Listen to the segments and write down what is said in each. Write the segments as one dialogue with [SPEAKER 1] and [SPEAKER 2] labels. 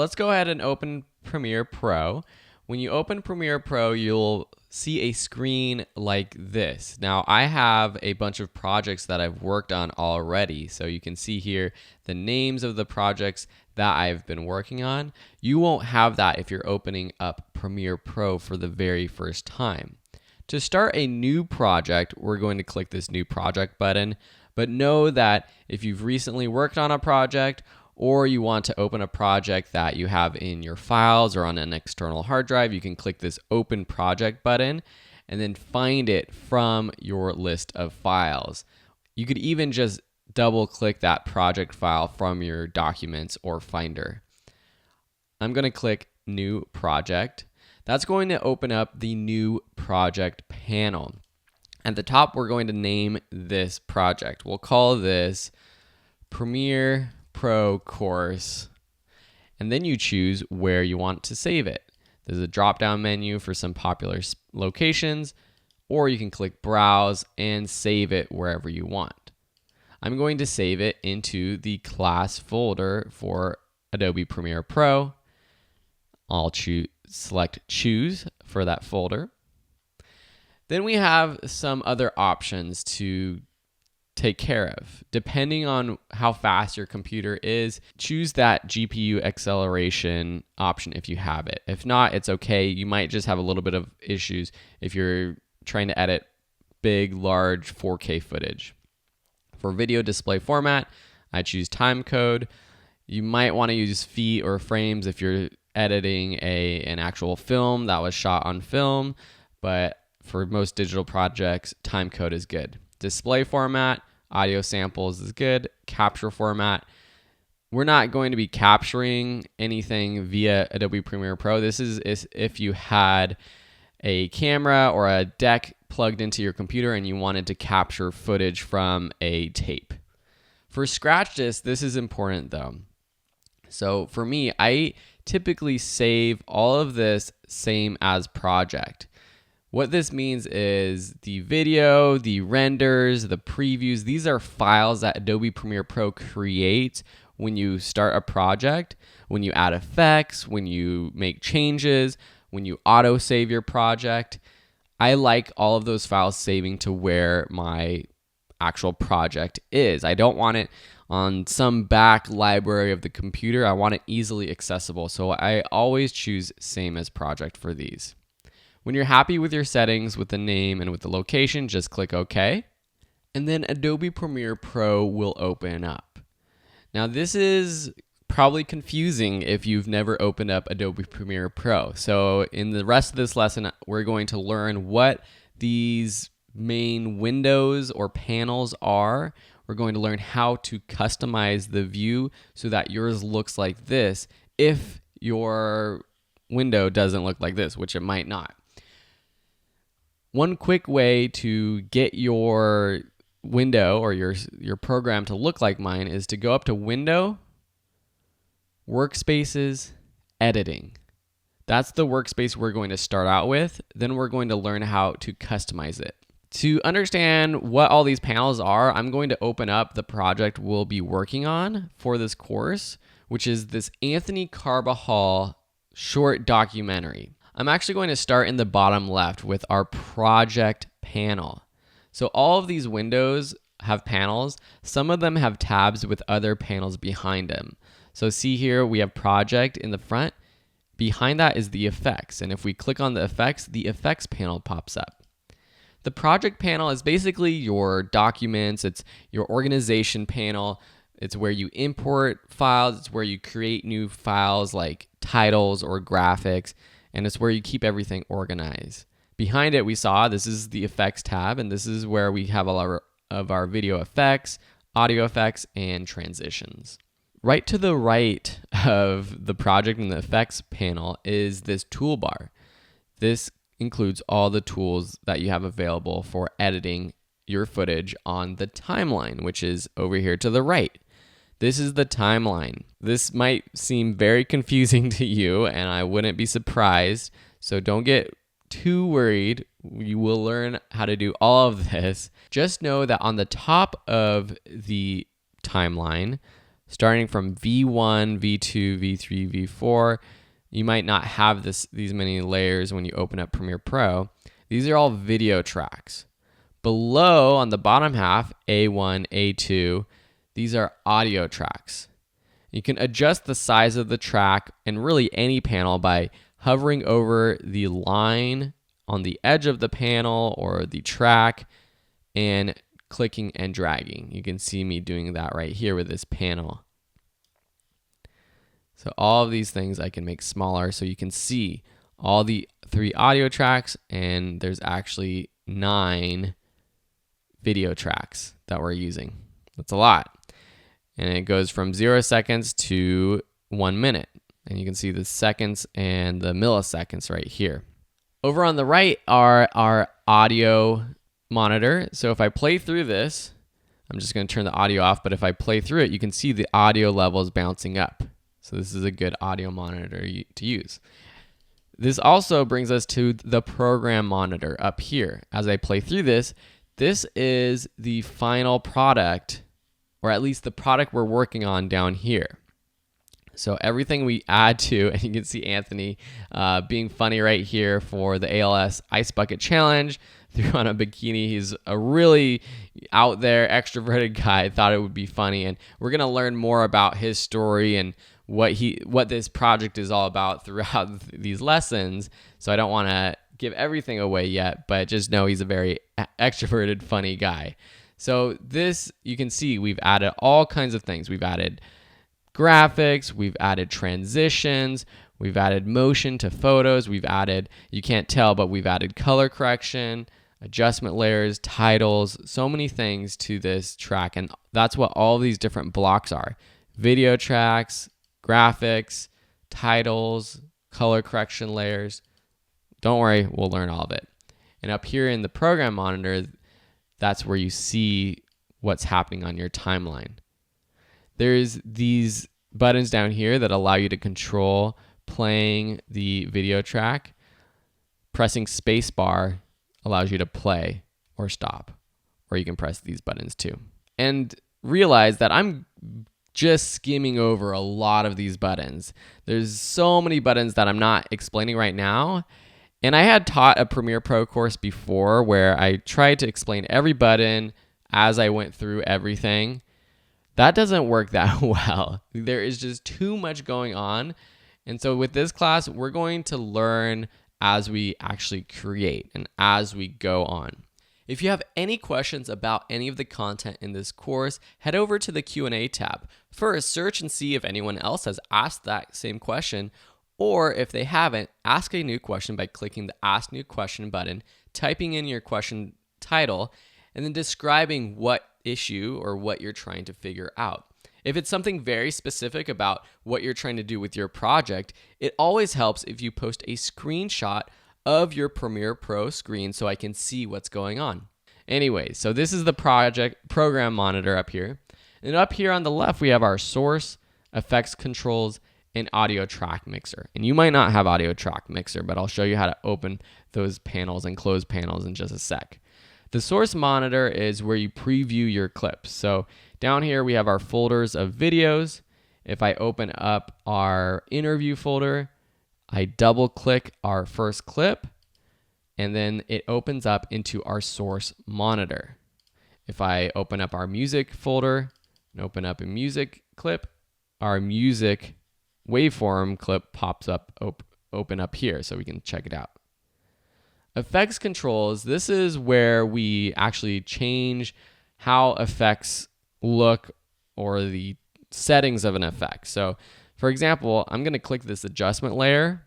[SPEAKER 1] let's go ahead and open Premiere Pro. When you open Premiere Pro, you'll see a screen like this. Now, I have a bunch of projects that I've worked on already. So you can see here the names of the projects that I've been working on. You won't have that if you're opening up Premiere Pro for the very first time. To start a new project, we're going to click this New Project button. But know that if you've recently worked on a project or you want to open a project that you have in your files or on an external hard drive, you can click this Open Project button and then find it from your list of files. You could even just double click that project file from your documents or Finder. I'm going to click New Project. That's going to open up the New Project panel. At the top, we're going to name this project. We'll call this Premiere Pro Course, and then you choose where you want to save it. There's a drop-down menu for some popular locations, or you can click Browse and save it wherever you want. I'm going to save it into the class folder for Adobe Premiere Pro. I'll select Choose for that folder. Then we have some other options to take care of. Depending on how fast your computer is, choose that GPU acceleration option if you have it. If not, it's okay. You might just have a little bit of issues if you're trying to edit big, large 4K footage. For video display format, I choose timecode. You might want to use feet or frames if you're editing an actual film that was shot on film, but for most digital projects, timecode is good. Display format, audio samples is good. Capture format, we're not going to be capturing anything via Adobe Premiere Pro. This is if you had a camera or a deck plugged into your computer and you wanted to capture footage from a tape. For Scratch Disk, this is important though. So for me, I typically save all of this same as project. What this means is the video, the renders, the previews, these are files that Adobe Premiere Pro creates when you start a project, when you add effects, when you make changes, when you auto-save your project. I like all of those files saving to where my actual project is. I don't want it on some back library of the computer. I want it easily accessible. So I always choose same as project for these. When you're happy with your settings, with the name and with the location, just click OK. And then Adobe Premiere Pro will open up. Now this is probably confusing if you've never opened up Adobe Premiere Pro. So in the rest of this lesson, we're going to learn what these main windows or panels are. We're going to learn how to customize the view so that yours looks like this if your window doesn't look like this, which it might not. One quick way to get your window or your program to look like mine is to go up to Window, Workspaces, Editing. That's the workspace we're going to start out with. Then we're going to learn how to customize it. To understand what all these panels are, I'm going to open up the project we'll be working on for this course, which is this Anthony Carbajal short documentary. I'm actually going to start in the bottom left with our project panel. So all of these windows have panels. Some of them have tabs with other panels behind them. So see here, we have project in the front. Behind that is the effects. And if we click on the effects panel pops up. The project panel is basically your documents. It's your organization panel. It's where you import files. It's where you create new files like titles or graphics. And it's where you keep everything organized. Behind it, we saw this is the effects tab, and this is where we have all of our video effects, audio effects, and transitions. Right to the right of the project and the effects panel is this toolbar. This includes all the tools that you have available for editing your footage on the timeline, which is over here to the right. This is the timeline. This might seem very confusing to you, and I wouldn't be surprised, so don't get too worried. You will learn how to do all of this. Just know that on the top of the timeline, starting from V1, V2, V3, V4. You might not have these many layers when you open up Premiere Pro. These are all video tracks. Below on the bottom half, A1, A2, these are audio tracks. You can adjust the size of the track and really any panel by hovering over the line on the edge of the panel or the track and clicking and dragging. You can see me doing that right here with this panel. So all of these things I can make smaller so you can see all the 3 audio tracks, and there's actually 9 video tracks that we're using. That's a lot. And it goes from 0 seconds to 1 minute. And you can see the seconds and the milliseconds right here. Over on the right are our audio monitor. So if I play through this, I'm just going to turn the audio off, but if I play through it, you can see the audio levels bouncing up. So this is a good audio monitor to use. This also brings us to the program monitor up here. As I play through this, this is the final product, or at least the product we're working on down here. So everything we add to, and you can see Anthony being funny right here for the ALS Ice Bucket Challenge, threw on a bikini. He's a really out there, extroverted guy. I thought it would be funny, and we're gonna learn more about his story and what this project is all about throughout these lessons. So I don't want to give everything away yet, but just know he's a very extroverted, funny guy. So this, you can see we've added all kinds of things. We've added graphics, we've added transitions, we've added motion to photos, we've added, you can't tell, but we've added color correction, adjustment layers, titles, so many things to this track. And that's what all these different blocks are. Video tracks, graphics, titles, color correction layers. Don't worry, we'll learn all of it. And up here in the program monitor, that's where you see what's happening on your timeline. There's these buttons down here that allow you to control playing the video track. Pressing spacebar allows you to play or stop, or you can press these buttons too. And realize that I'm just skimming over a lot of these buttons. There's so many buttons that I'm not explaining right now. And I had taught a Premiere Pro course before where I tried to explain every button as I went through everything. That doesn't work that well. There is just too much going on. And so with this class, we're going to learn as we actually create and as we go on. If you have any questions about any of the content in this course, head over to the Q&A tab. First, search and see if anyone else has asked that same question, or if they haven't, ask a new question by clicking the Ask New Question button, typing in your question title, and then describing what issue or what you're trying to figure out. If it's something very specific about what you're trying to do with your project, it always helps if you post a screenshot of your Premiere Pro screen so I can see what's going on. Anyway, so this is the program monitor up here. And up here on the left, we have our source, effects controls, and audio track mixer. And you might not have audio track mixer, but I'll show you how to open those panels and close panels in just a sec. The source monitor is where you preview your clips. So down here, we have our folders of videos. If I open up our interview folder, I double click our first clip, and then it opens up into our source monitor. If I open up our music folder and open up a music clip, our music waveform clip pops up, open up here so we can check it out. Effects controls, this is where we actually change how effects look or the settings of an effect. So for example, I'm going to click this adjustment layer,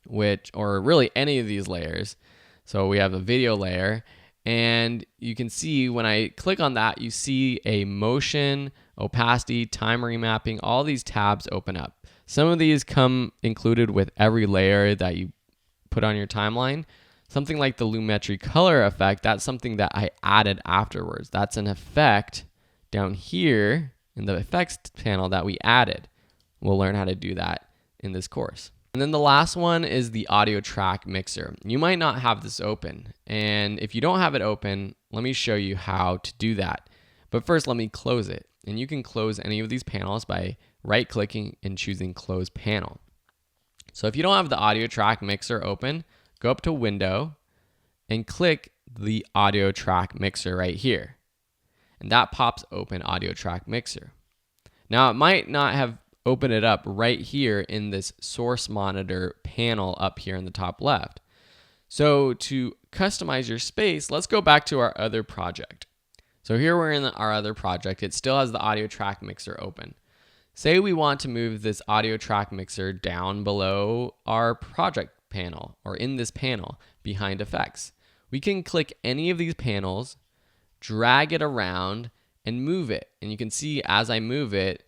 [SPEAKER 1] or really any of these layers. So we have a video layer, and you can see when I click on that, you see a motion, opacity, time remapping, all these tabs open up. Some of these come included with every layer that you put on your timeline. Something like the Lumetri color effect, that's something that I added afterwards. That's an effect down here in the effects panel that we added. We'll learn how to do that in this course. And then the last one is the audio track mixer. You might not have this open. And if you don't have it open, let me show you how to do that. But first, let me close it. And you can close any of these panels by right-clicking and choosing Close Panel. So if you don't have the audio track mixer open, go up to Window and click the audio track mixer right here. And that pops open audio track mixer. Now it might not have opened it up right here in this source monitor panel up here in the top left. So to customize your space, let's go back to our other project. So here we're in our other project. It still has the audio track mixer open. Say we want to move this audio track mixer down below our project panel or in this panel behind effects. We can click any of these panels, drag it around, and move it. And you can see as I move it,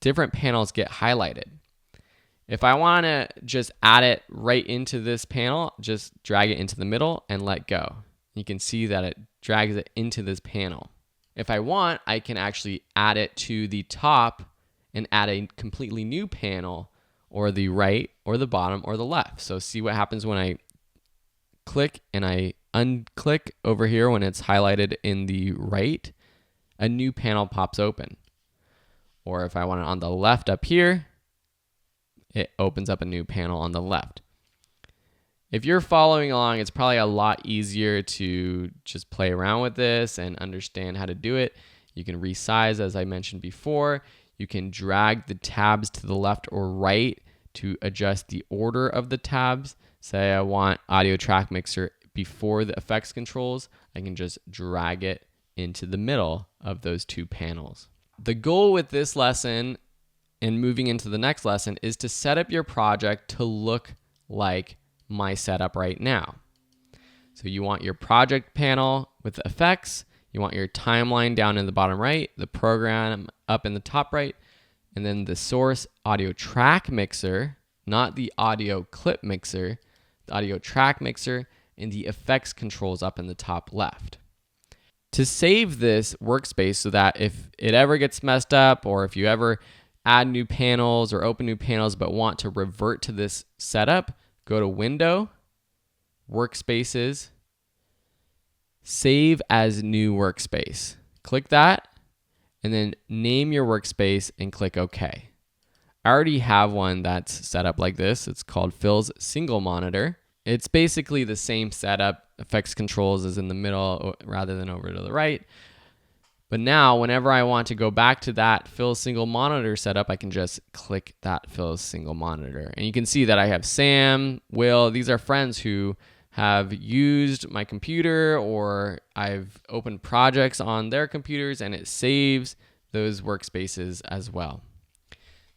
[SPEAKER 1] different panels get highlighted. If I want to just add it right into this panel, just drag it into the middle and let go. You can see that it drags it into this panel. If I want, I can actually add it to the top and add a completely new panel, or the right or the bottom or the left. So see what happens when I click and I unclick over here when it's highlighted in the right, a new panel pops open. Or if I want it on the left up here, it opens up a new panel on the left. If you're following along, it's probably a lot easier to just play around with this and understand how to do it. You can resize, as I mentioned before. You can drag the tabs to the left or right to adjust the order of the tabs. Say I want audio track mixer before the effects controls, I can just drag it into the middle of those two panels. The goal with this lesson and moving into the next lesson is to set up your project to look like my setup right now. So you want your project panel with effects, you want your timeline down in the bottom right, the program up in the top right, and then the source audio track mixer, not the audio clip mixer, the audio track mixer, and the effects controls up in the top left. To save this workspace so that if it ever gets messed up, or if you ever add new panels or open new panels but want to revert to this setup, go to Window, Workspaces, Save as New Workspace. Click that, and then name your workspace and click OK. I already have one that's set up like this. It's called Phil's Single Monitor. It's basically the same setup. Effects controls is in the middle rather than over to the right. But now, whenever I want to go back to that Phil's Single Monitor setup, I can just click that Phil's Single Monitor. And you can see that I have Sam, Will. These are friends who have used my computer, or I've opened projects on their computers, and it saves those workspaces as well.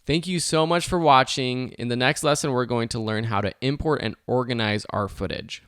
[SPEAKER 1] Thank you so much for watching. In the next lesson, we're going to learn how to import and organize our footage.